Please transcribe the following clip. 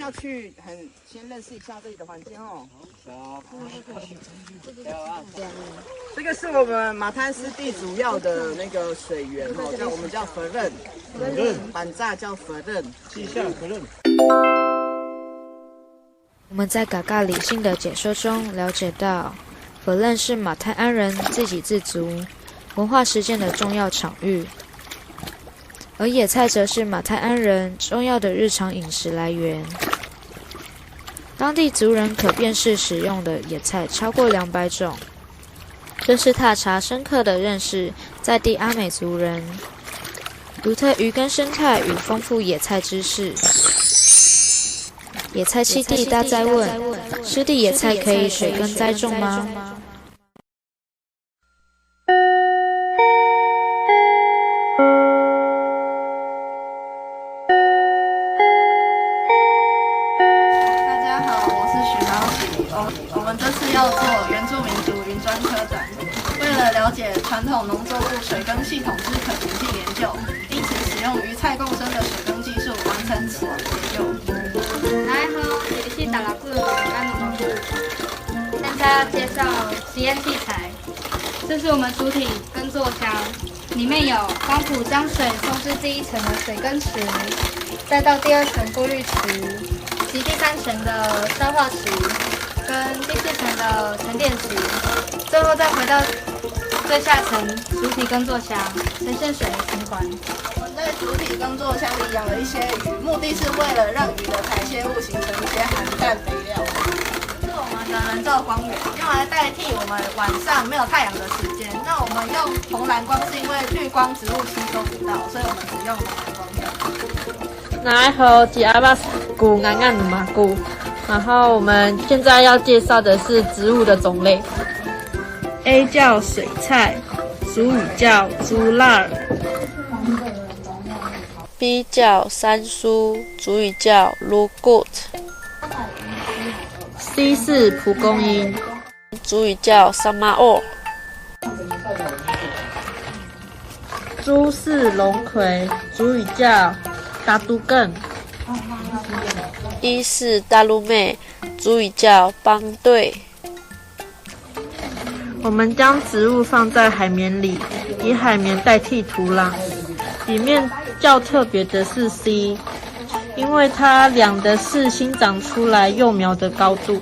要去先认识一下这里的环境哦。这个是我们马滩湿地主要的那个水源哦，我们叫佛任，板栅叫佛任，记下佛任。我们在嘎嘎理性的解说中了解到，佛任是马泰安人自给自足文化实践的重要场域，而野菜则是马泰安人重要的日常饮食来源。当地族人可辨识使用的野菜超过200种，这是踏查深刻的认识在地阿美族人独特渔耕生态与丰富野菜知识。野菜栖地大哉问：湿地野菜可以水耕栽种吗？大家好，我是许高喜。我们这次要做原住民族云专科展，为了了解传统农作物水耕系统之可行性研究，因此使用鱼菜共生的水耕技术完成此研究。大家好，我是达拉布的安农农部。现在要介绍实验器材，这是我们主体耕作箱，里面有光谱将水送至第1层的水耕池，再到第2层过滤池，及第3层的消化池，跟第4层的沉淀池，最后再回到最下层主体耕作箱，呈现水的循环。我们在主体耕作箱里养了一些鱼，目的是为了让鱼的排泄物形成一些含氮肥料。这是我们的人造光源，用来代替我们晚上没有太阳的时间。那我们用红蓝光是因为绿光植物吸收不到，所以我们使用红蓝光源。来和吉阿巴古安安马古，然后我们现在要介绍的是植物的种类。A 叫水菜，俗语叫猪辣。B 叫山苏，俗语叫 lugut。C 是蒲公英，俗语叫 samao。猪是龙葵，俗语叫达都更。一是大陆妹，俗语叫帮对。我们将植物放在海绵里，以海绵代替土壤。里面较特别的是 C， 因为它量的是新长出来幼苗的高度。